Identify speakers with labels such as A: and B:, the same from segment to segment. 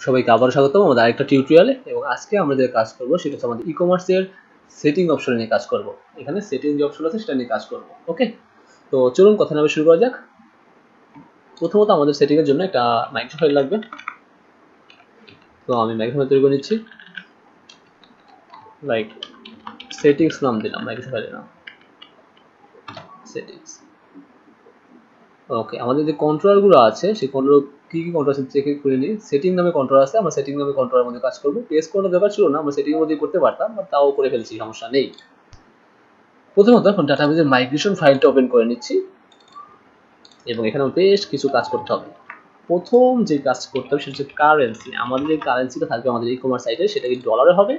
A: সবাইকে আবার স্বাগতম আমাদের আরেকটা টিউটোরিয়ালে। এবং আজকে আমরা যে কাজ করব সেটা হচ্ছে আমাদের ই-কমার্সের সেটিং অপশন নিয়ে কাজ করব। এখানে সেটিং যে অপশন আছে সেটা নিয়ে কাজ করব। ওকে, তো চলুন কথা না বলে শুরু করা যাক। প্রথমত আমাদের সেটিং এর জন্য একটা মাইক্রো ফাইল লাগবে। তো আমি মাইক্রো ফাইল তৈরি করে নিচ্ছি, লাইক সেটিংস নাম দিলাম মাইক্রো ফাইলের নাম সেটিংস। ওকে, আমাদের যে কন্ট্রোলারগুলো আছে সেই কন্ট্রোল কি কন্ট্রোল আছে চেক করে নিই। সেটিং নামে কন্ট্রোল আছে, আমরা সেটিং নামে কন্ট্রোলের মধ্যে কাজ করব। পেস্ট করার দরকার ছিল না, আমরা সেটিং এর মধ্যে করতে পারতাম, বাট তাও করে ফেলছি, সমস্যা নেই। প্রথমত এখন ডাটাবেজের মাইগ্রেশন ফাইলটা ওপেন করে নিচ্ছি এবং এখানে বেশ কিছু কাজ করতে হবে। প্রথম যে কাজ করতে হবে সেটা হচ্ছে কারেন্সি। আমাদের যে কারেন্সিটা থাকবে আমাদের ই কমার্স সাইটে সেটা কি ডলারে হবে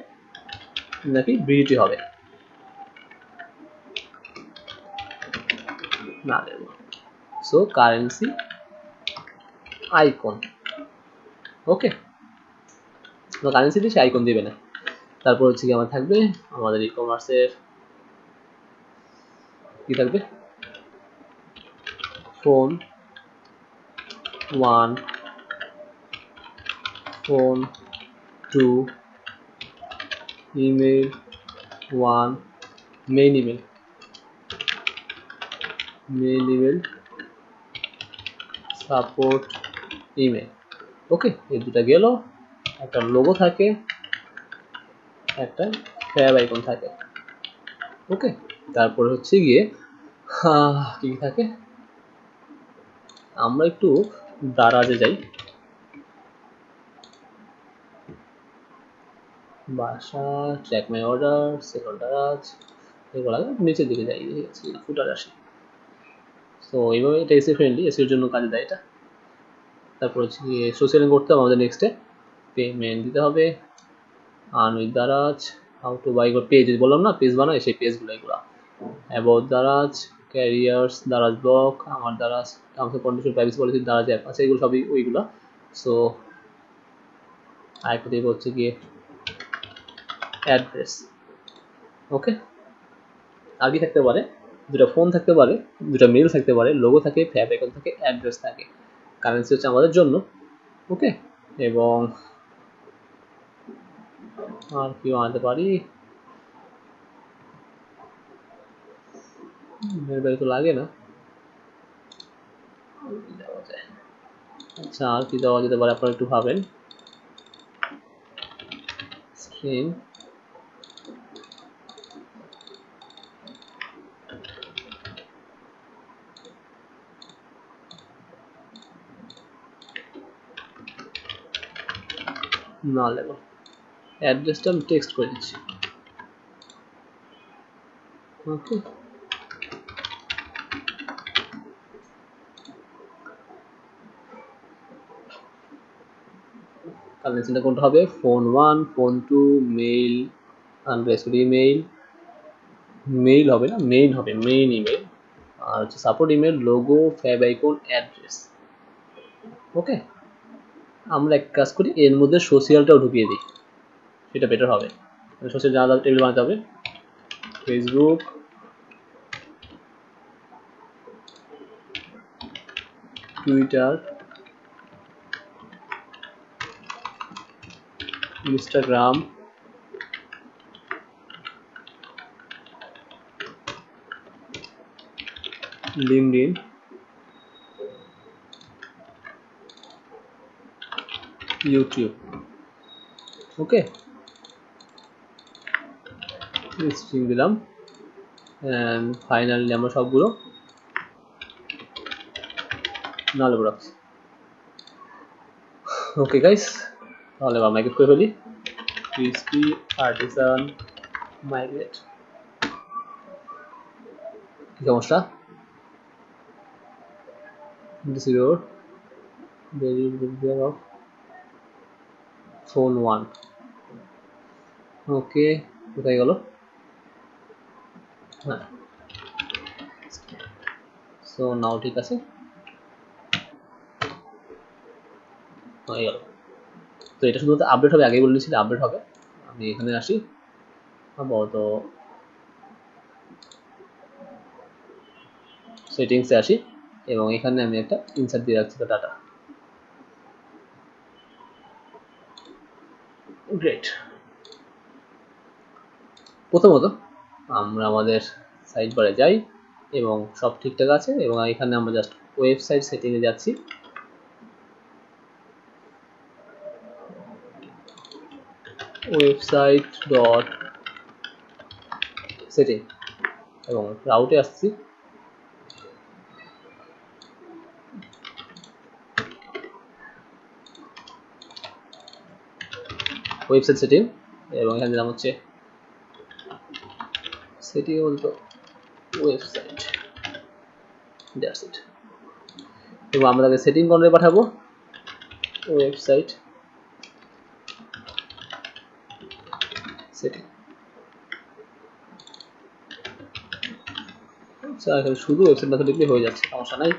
A: নাকি বিডিটি হবে না দেব। So currency icon. ওকে, তো কারেন্সি দিয়ে সে আইকন দিবে না। তারপর হচ্ছে কি আমার থাকবে আমাদের ই কমার্সের কি থাকবে, phone 1, phone 2, email 1, main email, support email. Okay, এই দুটা গেল। একটা লোগো থাকে, একটা ট্যাব আইকন থাকে। ওকে, তারপর হচ্ছে গিয়ে কি থাকে, আমরা একটু দারাজে যাই, বাসা, track my order, second Daraz, এগুলো নিচের দিকে যাই, ফুটার আসি। তো এইভাবে এটা এসি ফ্রেন্ডলি, এসির জন্য কাজে দেয় এটা। তারপর হচ্ছে গিয়ে সোশ্যাল করতে হবে আমাদের। নেক্সটে পেমেন্ট দিতে হবে, earn with Daraz, how to buy page বললাম না, পেজ বানায় সেই পেজগুলো এগুলো, about Daraz, careers, Daraz blog, আমার Daraz, terms of condition, privacy policy, Daraz app আছে, এগুলো সবই ওইগুলো। সো আরেকটা দেব হচ্ছে গিয়ে অ্যাড্রেস। ওকে, আর কি থাকতে পারে, দুটো ফোন থাকতে পারে, দুটো মেল থাকতে পারে, লোগো থাকে, ফ্যাব আইকন থাকে, অ্যাড্রেস থাকে। কারেন্সি হচ্ছে আমাদের জন্য। ওকে, এবং আর কি বানাতে পারি, মেল তো লাগে না। আচ্ছা, আর কি দেওয়া যেতে পারে আপনারা একটু ভাবেন। স্ক্রিন, না লেবো, অ্যাড্রেসটা আমি টেক্সট করে দিচ্ছি। ওকে, কালেকশনটা কোনটা হবে, ফোন 1, ফোন 2, মেইল, আনরেসপেক্ট ইমেইল, মেইল হবে না, মেইন হবে, মেইন ইমেল, আর হচ্ছে support email, logo, fav icon, address. Okay, আমরা এক কাজ করি, এর মধ্যে সোশ্যালটাও ঢুকিয়ে দিই, সেটা বেটার হবে। সোশ্যাল যা টেবিল বানাতে হবে, Facebook, Twitter, Instagram, LinkedIn, YouTube. Okay, string দিলাম, অ্যান্ড ফাইনালি আমরা সবগুলো নালে রাখছি। ওকে গাইস, তাহলে আমরা মাইগ্রেট করে ফেলি। PHP আর্টিসান মাইগ্রেট, কি সমস্যা, this is your very of phone 1। ওকে, কোথায় গেল, হ্যাঁ, সো নাও ঠিক আছে, হয়ে গেল। তো এটা শুধুমাত্র আপডেট হবে, আগেই বলে দিয়েছিল আপডেট হবে। আমি এখানে আসি, আপাতত সেটিংসে আসি এবং এখানে আমি একটা ইনসার্ট দিয়ে রাখছি, তো ডাটা। গ্রেট। প্রথমত আমরা আমাদের সাইট বারে যাই এবং সব ঠিকঠাক আছে, এবং এখানে আমরা জাস্ট ওয়েবসাইট সেটিংয়ে যাচ্ছি। ওয়েবসাইট ডট সেটিং এবং রাউটে আসছি। ওয়েবসাইট সেটিং এবং এখানে নাম হচ্ছে সেটিং বলতো ওয়েবসাইট, দ্যাটস ইট। এবং আমরা তাকে সেটিং কর্নারে পাঠাবো ওয়েবসাইট সেটিং। আচ্ছা, এখানে শুধু ওয়েবসাইট মেথড লিখলে হয়ে যাচ্ছে, সমস্যা নাই।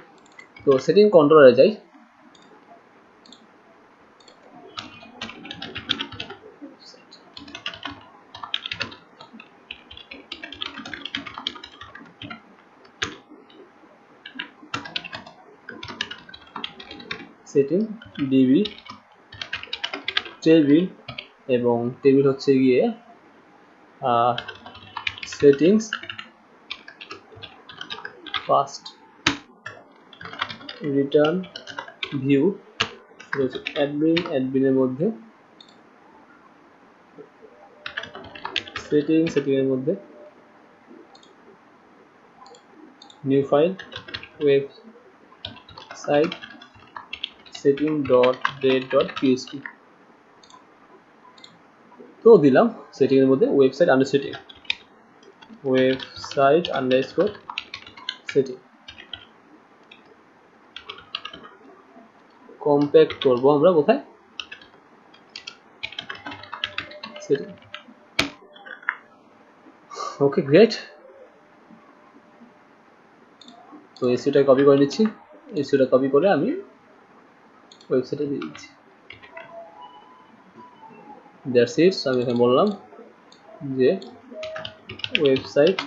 A: তো সেটিং কন্ট্রোলারে যাই, সেটিং ডিবি টেবিল, এবং টেবিল হচ্ছে গিয়ে সেটিংস ফার্স্ট রিটার্ন ভিউ, অ্যাডমিনের মধ্যে সেটিংয়ের মধ্যে new file website setting dot date dot PSP. তো দিলাম সেটিংয়ের মধ্যে ওয়েবসাইট আন্ডার সেটিং। কম্প্যাক্ট করবো আমরা কোথায়, সেটিং। Okay great. তো এসিটা কপি করে নিচ্ছি, এসিটা কপি করে আমি ওয়েবসাইটে দিয়ে দিচ্ছি। That's it. আমি এখানে বললাম যে website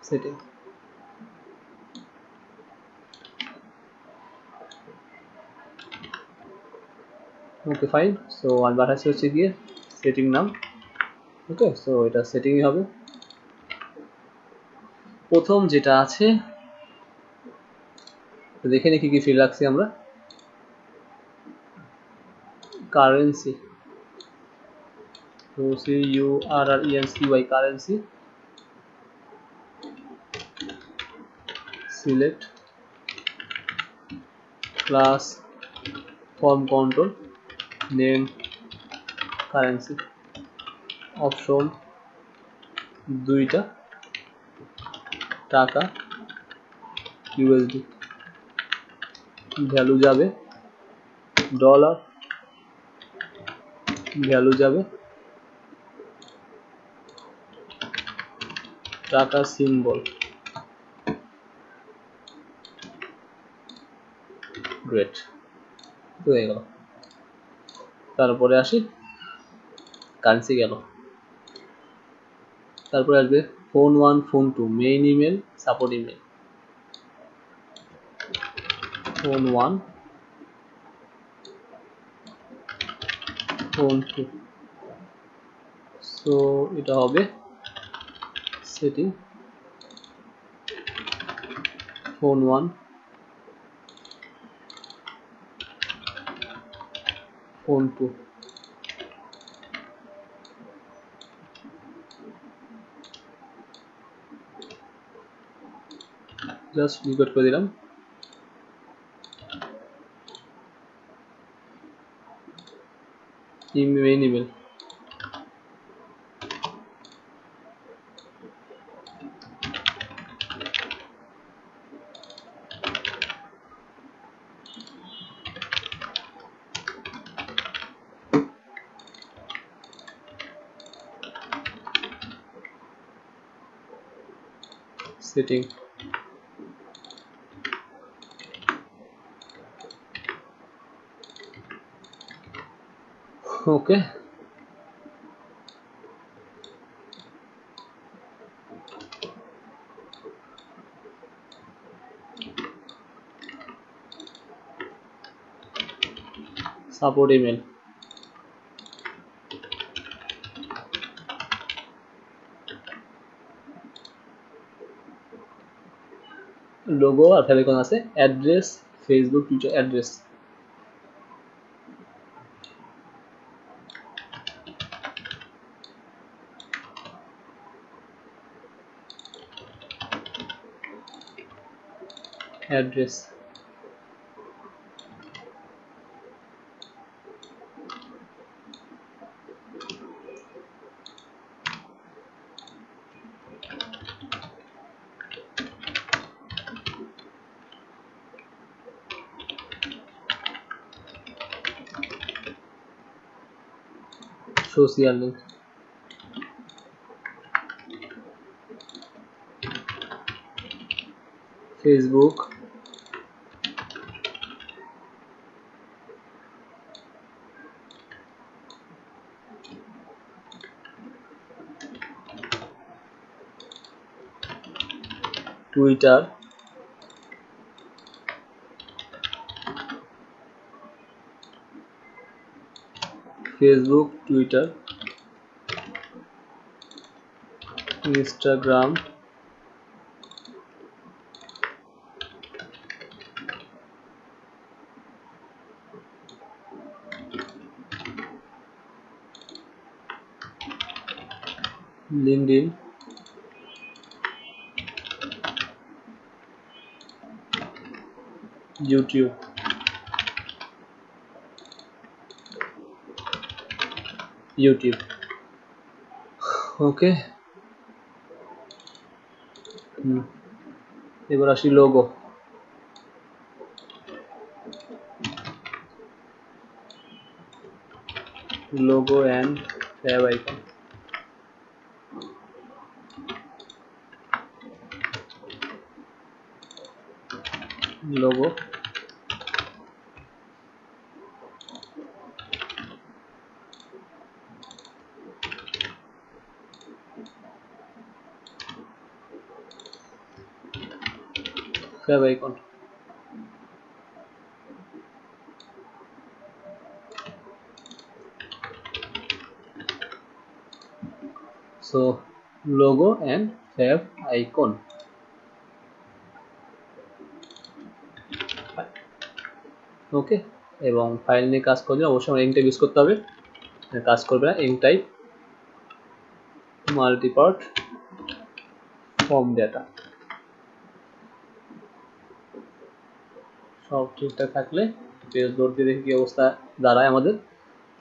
A: setting. Okay fine. So আমি পাঠাচ্ছি হচ্ছে গিয়ে সেটিং নাম। ওকে, সো এটা সেটিংই হবে। প্রথম যেটা আছে দেখে নিই কি কি ফিল রাখছি আমরা। কারেন্সি, তো CURRENCY currency, select class form control name currency, option দুইটা, টাকা USD, ভ্যালু যাবে ডলার, ভ্যালু যাবে টাকা সিম্বল। গ্রেট, হয়ে গেল। তারপরে আসি কারেন্সি গেল, তারপরে আসবে phone 1 phone 2 main email support email, phone 1 phone 2। So এটা হবে setting phone 1 phone 2। Just request করে দিলাম। Main email, setting okay. Support email, logo আর ফেভিকন আছে। Address Facebook Twitter address, address social link, Facebook, Twitter, Facebook Twitter, Instagram, LinkedIn, YouTube, YouTube. Okay, এবার আসি logo. Logo and fav icon, logo, fav icon. So logo and fav icon. ওকে, এবং file নিয়ে কাজ করলে অবশ্যই আমার এংটাইপ use করতে হবে, কাজ করবে না এংটাইপ মাল্টিপার্ট ফর্ম ডেটা, সব ঠিকঠাক থাকলে পেজ লোড দিয়ে দেখি কি অবস্থা দাঁড়ায় আমাদের।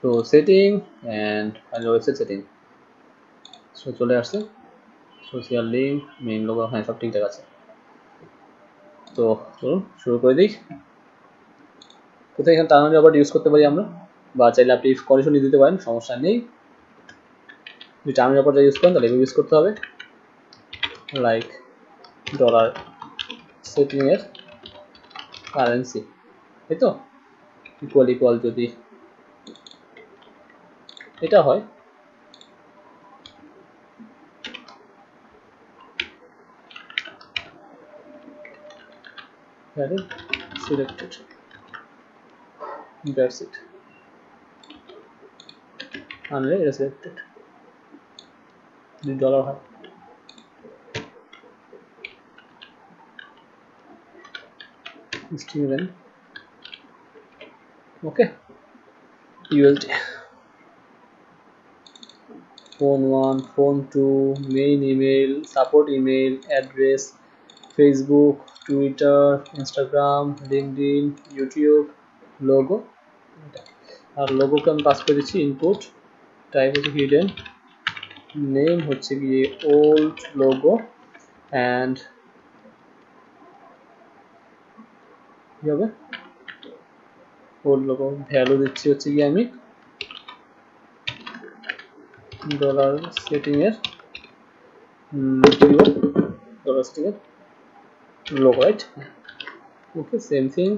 A: তো setting and website setting, so চলে আসছে, সোশিয়াল লিঙ্ক, মেইন লোগো, হ্যাঁ সব ঠিকঠাক আছে। তো চলুন শুরু করে দিই। কোথায় এখানে টার্মিনাল রবার্ট ইউজ করতে পারি আমরা, বা চাইলে আপনি কন্ডিশন নিয়ে দিতে পারেন, সমস্যা নেই। যদি টার্মিনাল রবার্ট ইউজ করেন তাহলে ইউজ করতে হবে, লাইক ডলার সেটিং এর কারেন্সি, তাই তো, ইকুয়াল ইকুয়াল যদি এটা হয়, সিলেক্টেড, দ্যাটস ইট, আনলে এটা সিলেক্টেড, যদি ডলার হয় স্ট্রিং, ওকে, USD, phone 1, phone 2, main email, support email, address, Facebook, Twitter, Instagram, LinkedIn, YouTube, logo, আর লোগোকে আমি পাস করে দিচ্ছি ইনপুট, টাইপ হচ্ছে হিডেন, নেম হচ্ছে গিয়ে ওল্ড লোগো, অ্যান্ড কি হবে ওল্ড লোগো, ভ্যালু দিচ্ছি হচ্ছে গিয়ে আমি ডলার সেটিং এর ডলার সেটিং এর লোগো, রাইট? ওকে, সেম থিং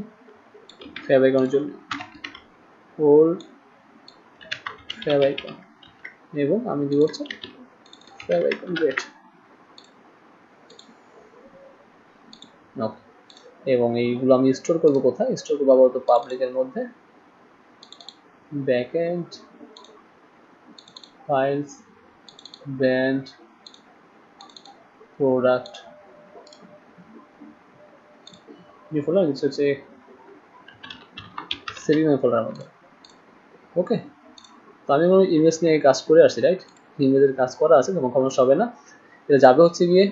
A: ফ্যাব আইকনের জন্য ওল্ড ফ্যাব আইকন, এবং আমি দিব হচ্ছে ফ্যাব আইকন গ্রেট, এবং এইগুলো আমি স্টোর করবো কোথায়, স্টোর করবো আপাতত পাবলিকের মধ্যে, backend files brand product new folder দিচ্ছি হচ্ছে সেটিং ফোল্ডার মধ্যে। ওকে, তো আমি কোনো ইমেজ নিয়ে কাজ করে আসছি, রাইট? ইমেজের কাজ করা আছে, তখন সমস্যা হবে না। এটা যাবে হচ্ছে গিয়ে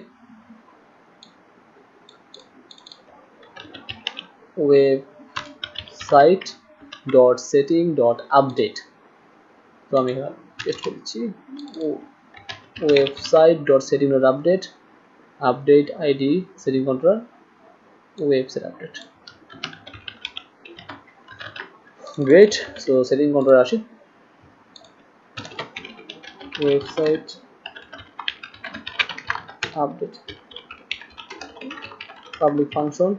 A: website dot setting dot update. তো আমি পেস্ট করছি website dot setting dot update, update ID setting controller website update. Great, so setting controller আসি, website update, public function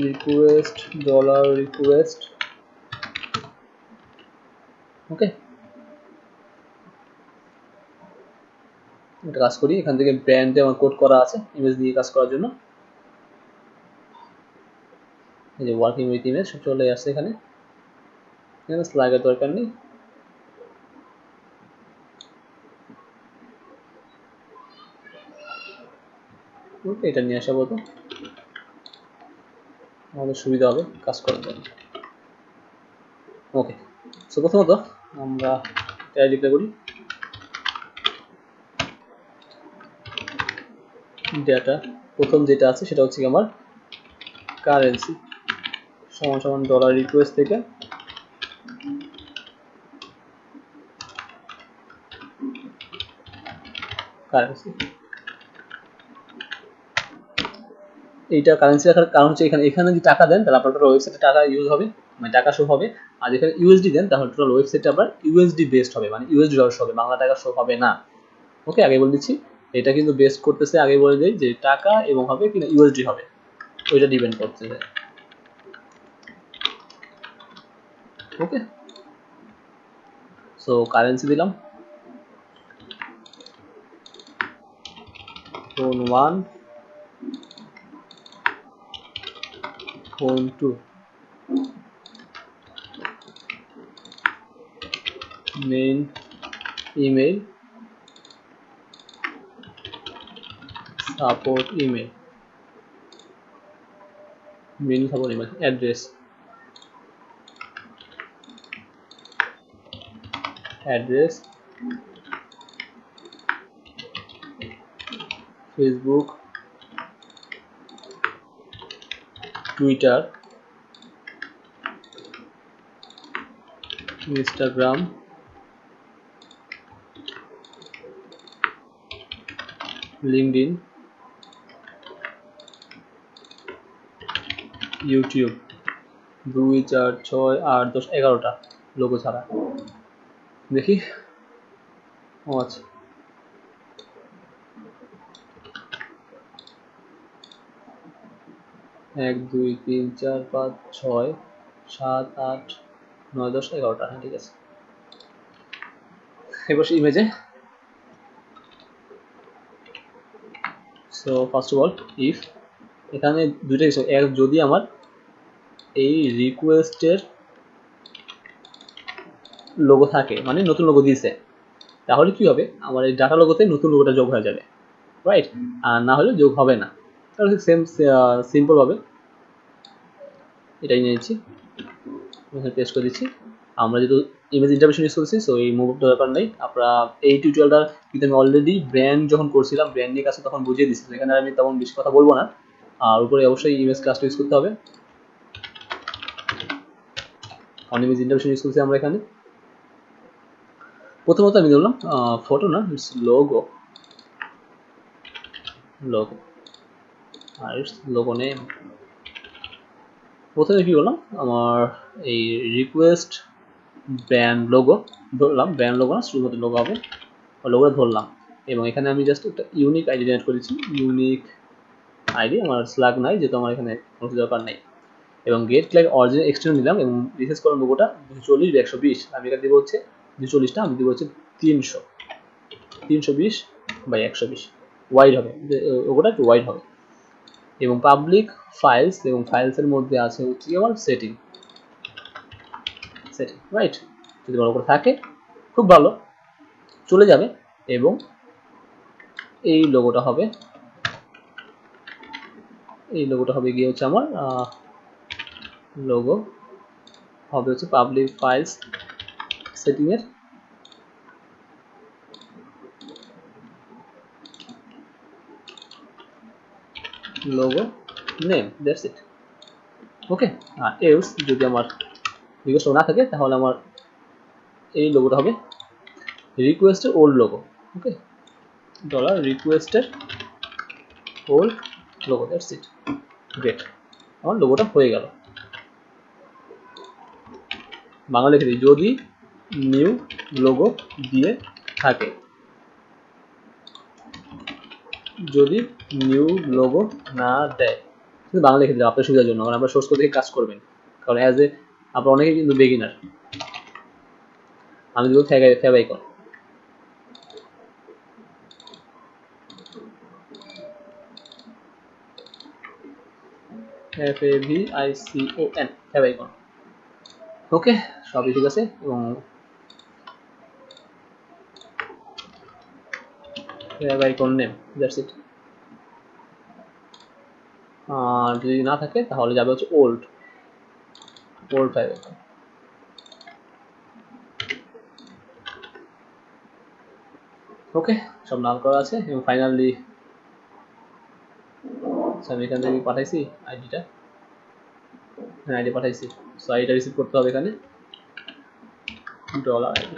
A: request dollar request. Okay, এটা কাজ করি। এখান থেকে ব্র্যান্ডে আমার কোড করা আছে ইমেজ দিয়ে কাজ করার জন্য। এই যে ওয়ার্কিং উইথ ইমেজ চলে আসছে এখানে, এখানে স্ল্যাগের দরকার নেই। ওকে, এটা নিয়ে আসা বলতো আমাদের সুবিধা হবে কাজ করার জন্য। ওকে, সো প্রথমত আমরা এটা ডিক্লেয়ার করি ডেটা। প্রথম যেটা আছে সেটা হচ্ছে আমার কারেন্সি সমান সমান ডলার রিকোয়েস্ট থেকে কারেন্সি। এইটা কারেন্সি রাখার কারণ হচ্ছে এখানে যদি টাকা দেন তাহলে আপনার টোটাল ওয়েবসাইটে টাকা ইউজ হবে, মানে টাকা শো হবে। আর যেখানে ইউএসডি দেন তাহলে টোটাল ওয়েবসাইটটা আবার ইউএসডি বেসড হবে, মানে ইউএসডি ডলার শো হবে, বাংলা টাকা শো হবে না। ওকে, আগে বলে দিচ্ছি এটা কিন্তু বেস্ট করতেছে, আগে বলে দেই যে টাকা এবং হবে কিনা ইউএসডি হবে, ওইটা ডিপেন্ড করতেছে। ওকে, সো কারেন্সি দিলাম phone 1 phone 2 main email support email, main support email address Facebook Twitter Instagram LinkedIn YouTube 2 4 6 8 10 11টা লোগো ছাড়া। দেখি, ও আচ্ছা, 1 2 3 4 5 6 7 8 9 10 11টা। হ্যাঁ, ঠিক আছে। এবার ইমেজে, so first of all if এখানে দুইটা কিছু, এক যদি আমার এই রিকোয়েস্টের লোগো থাকে, মানে নতুন লোগো দিয়েছে, তাহলে কি হবে, আমার এই ডাটা লোগোতে নতুন লোগোটা যোগ হয়ে যাবে, রাইট? আর না হলে যোগ হবে না। তাহলে সেম সিম্পল ভাবে এটাই নিয়েছি, এখানে পেস্ট করে দিচ্ছি। আমরা যেহেতু ইমেজ ইন্টারপ্রেশন ইউজ করছি, সো এই মুভ দরকার নেই। আপনারা এই টিউটোরিয়ালটা কিন্তু আমি অলরেডি ব্র্যান্ড যখন করছিলাম, ব্র্যান্ড নিয়ে কাছে তখন বুঝিয়ে দিচ্ছি, এখানে আমি তেমন বেশি কথা বলবো না। আর উপরে অবশ্যই ইমেজ ক্লাসটা ইউজ করতে হবে, অন ইমেজ ইন্টারপ্রেশন ইউজ করছি আমরা এখানে। প্রথমত আমি ধরলাম ফটো না, ইটস লোগো, আর ইটস লোগো নেম। প্রথমে কি করলাম, আমার এই রিকোয়েস্ট ব্র্যান্ড লোগো ধরলাম, ব্র্যান্ড লোগো না, শুধুমাত্র লোগো হবে, লোগোটা ধরলাম। এবং এখানে আমি জাস্ট একটা ইউনিক আইডি জেনারেট করেছি, ইউনিক আইডি, আমার স্ল্যাগ নাই যেহেতু আমার এখানে কোনো দরকার নেই। এবং গেট ক্লাইক অরিজিনাল এক্সটেন্ড নিলাম এবং রিসার্চ করলাম লোগোটা 240 বা 120, আমি এটা দেবো হচ্ছে 240টা, আমি দেবো হচ্ছে 320 বাই 120, ওয়াইড হবে, লোগোটা একটু ওয়াইড হবে। এবং পাবলিক ফাইলস, এবং ফাইলসের মধ্যে আছে হচ্ছে আমার সেটিং, রাইট? যদি বড় করে থাকে খুব ভালো, চলে যাবে। এবং এই লোগোটা হবে এই লোগোটা হবে গিয়ে হচ্ছে আমার লোগো হবে হচ্ছে পাবলিক ফাইলস সেটিং এর logo name, that's it. Okay, আর এলস যদি আমার রিকোয়েস্ট না থাকে তাহলে আমার এই লোগোটা হবে রিকোয়েস্টের ওল্ড লোগো। ওকে, ডলার রিকোয়েস্টের old logo, that's it. Great, আমার লোগোটা হয়ে গেল। বাংলা লিখে দিই, যদি নিউ লোগো দিয়ে থাকে, যদি নিউ লোগো না দেয়, কিন্তু বাংলা লিখে দিলাম আপনার সুবিধার জন্য, কারণ আপনার সোর্স কোড থেকে কাজ করবেন, কারণ অ্যাজ এ আপনার অনেকে কিন্তু বেগিনার। আমি দেবো fav icon, FAVICON, fav icon. Okay, সবই ঠিক আছে। এবং fav icon name, that's it. আর যদি না থাকে তাহলে যাবে হচ্ছে ওল্ড ফ্যাব আইকন। ওকে, সব নাল করা আছে। এবং ফাইনালি আমি এখান থেকে পাঠাইছি আইডিটা, হ্যাঁ আইডি পাঠাইছি। সো আইডিটা রিসিভ করতে হবে এখানে ডলার আইডি।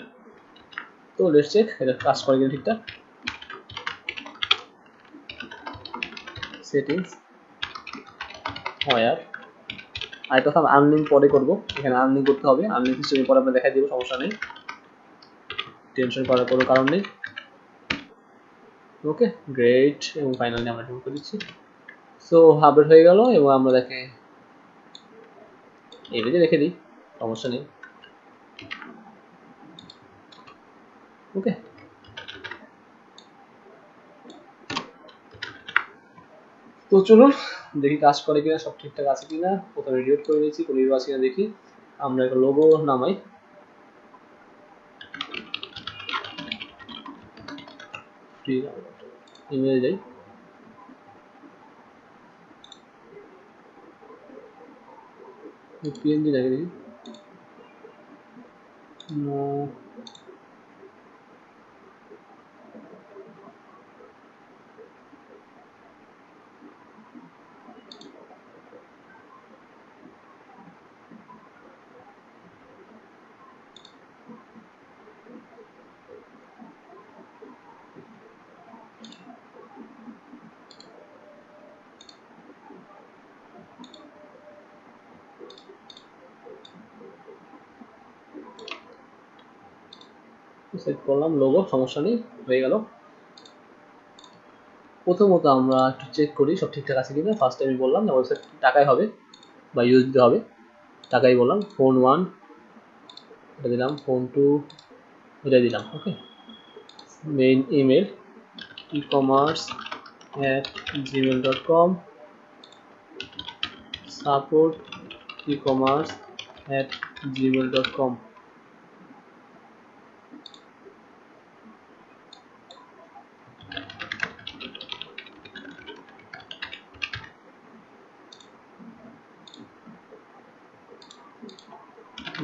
A: তো লেটস চেক এটা কাজ করে কিনা ঠিকঠাক। সেটিংস ওয়্যার, আর কথা আনলিঙ্ক পরে করবো, এখানে আনলিঙ্ক করতে হবে। আনলিঙ্ক হিস্ট্রি পরে আমরা দেখাই দিব, সমস্যা নেই, টেনশন করার কোনো কারণ নেই। ওকে গ্রেট, এবং ফাইনালি আমরা শুরু করে দিচ্ছি। সো আপডেট হয়ে গেল, এবং আমরা দেখে এই পেজে রেখে দিই, সমস্যা নেই। ওকে, তো চলুন দেখি কাজ করে কিনা, সব ঠিকঠাক আছে কিনা। প্রথমে রিডিউট করে নিয়েছি, কোনো ইরো আছে কিনা দেখি। আমরা একটা লোগো নামাই, ফ্রি ইমেল যাই, পিএনজি লাগে দেখি, সেট করলাম লোগো, সমস্যা নেই, হয়ে গেল। প্রথমত আমরা একটু চেক করি সব ঠিকঠাক আছে কিনা। ফার্স্ট আমি বললাম যে ওয়েবসাইট টাকায় হবে বা ইউএসডি হবে, টাকাই বললাম। ফোন 1 এটা দিলাম, ফোন 2 এটা দিলাম। Okay, main email ecommerce@gmail.com, support ecommerce@gmail.com,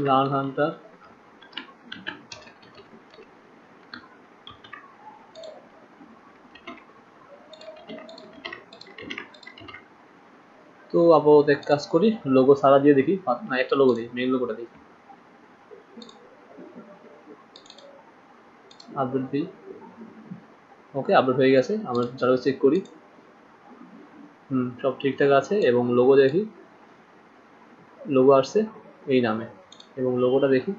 A: Learn Hunter, তো আপাতত এক কাজ করি, লোগো সারা দিয়ে দেখি না, একটা লোগো দিই, মেইন লোগোটা দিই, আপডেট দিই। ওকে, আপডেট হয়ে গেছে, আমরা যারা চেক করি, সব ঠিকঠাক আছে। এবং লোগো দেখি, লোগো আসছে এই নামে, এবং লোগোটা দেখি,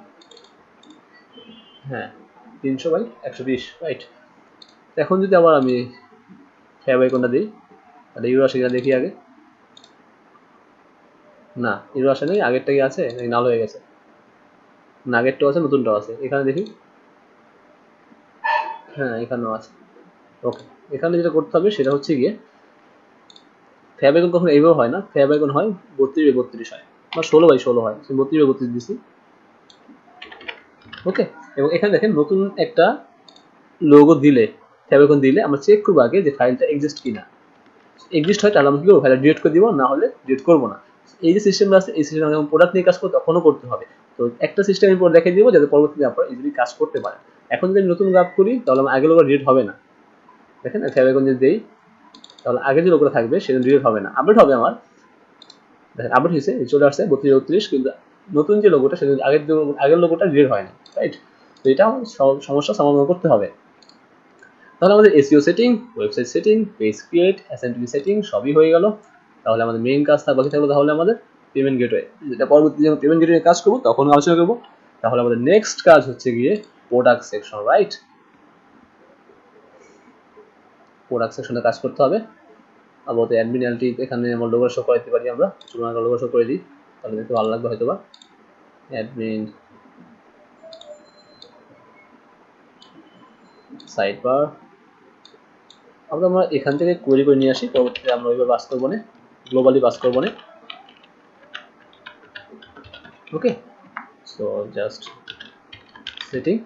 A: হ্যাঁ 300/120, রাইট। এখন যদি আবার আমি ফ্যাব আইকনটা দিই, তাহলে ইউরো আসে কিনা দেখি আগে। না, ইউরো আসে নেই, আগেরটা কি আছে নাকি নাল হয়ে গেছে? না, আগেরটাও আছে, নতুনটাও আছে, এখানে দেখি, হ্যাঁ এখানেও আছে। ওকে, এখানে যেটা করতে হবে সেটা হচ্ছে গিয়ে, ফ্যাব আইকন কখনো এইভাবে হয় না, ফ্যাব আইকন হয় 32/32 হয়, বা 16/16 হয়, 32/32 দিছি। ওকে, এবং এখানে দেখেন নতুন একটা লোগো দিলে, ফ্যাব আইকন দিলে আমরা চেক করবো আগে যে ফাইলটা এক্সিস্ট কিনা। এক্সিস্ট হয় তাহলে আমরা কি করবো, ফাইলটা ডিলিট করে দিব, না হলে ডিলিট করবো না। এই যে সিস্টেমটা আছে এই সিস্টেমে যখন প্রোডাক্ট নিয়ে কাজ করবো তখনও করতে হবে। তো একটা সিস্টেম এরপর দেখে দিব যাতে পরবর্তীতে আপনারা ইজিলি কাজ করতে পারেন। এখন যদি নতুন গ্রাফ করি তাহলে আমার আগের লোগো ডিলিট হবে না। দেখেন ফেভারিকন যদি দেই তাহলে আগের যে লোগোটা থাকবে সেটা ডিলিট হবে না, আপডেট হবে আমার। দেখেন আপডেট হয়েছে, চলে আসছে 32 32, কিন্তু নতুন যে লোগোটা সেটা আগের লোগোটা ডিলিট হয়নি, রাইট? তো এটা সমস্যা সমাধান করতে হবে। তাহলে আমাদের SEO setting, website setting, page create, SMTP setting সবই হয়ে গেল। তাহলে আমাদের মেইন কাজটা বাকি থাকলো তাহলে আমাদের পেমেন্ট গেটওয়ে, যেটা পরবর্তী যখন পেমেন্ট গেটওয়ে কাজ করবো তখন আলোচনা করবো। তাহলে আমাদের নেক্সট কাজ হচ্ছে গিয়ে প্রোডাক্ট সেকশন, রাইট? প্রোডাক্ট সেকশনে কাজ করতে হবে। আপাতত অ্যাডমিন এলটি এখানে আমার লোগো শো করাতে পারি, আমরা চলুন আমরা লোগো শো করে দিই, তাহলে দেখতে ভালো লাগবে হয়তো বা। অ্যাডমিন সাইড বার, আমরা এখান থেকে কোয়েরি করে নিয়ে আসি, পরবর্তীতে আমরা ওইভাবে বাস করবো না, গ্লোবালি বাস করবো না। Okay, so just setting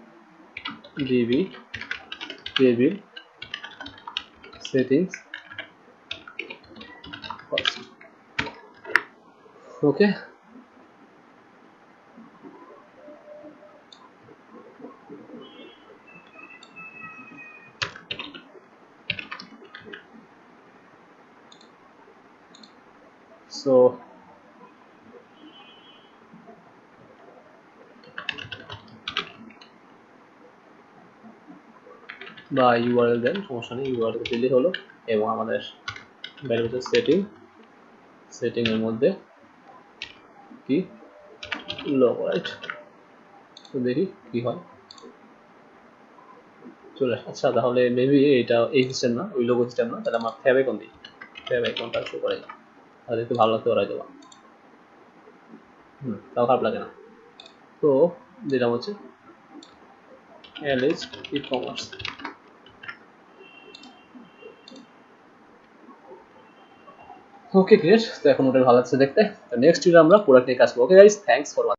A: DB table settings, okay. So বা ইউআরএল দেন, সমস্যা নেই, ইউআরএল দিলেই হলো। এবং আমাদের ভ্যারিয়েবল সেটিং এর মধ্যে কি লোগো, রাইট? তো দেখি কি হয়, চলে আসে। আচ্ছা তাহলে মেবি এটা এই সিস্টেম না, ওই লোগো সিস্টেম না, তাহলে আমার ফ্যাব আইকন দিই, ফ্যাব আইকনটা শো করে, তাহলে একটু ভালো লাগতে পারে দেওয়া। তাও খারাপ লাগে না। তো যেটা হচ্ছে LS e commerce, okay great. তো এখন ওটা ভালো লাগছে দেখতে। তো নেক্সট আমরা প্রোডাক্ট নিয়ে কাজ করবো। Okay guys, thanks for watching.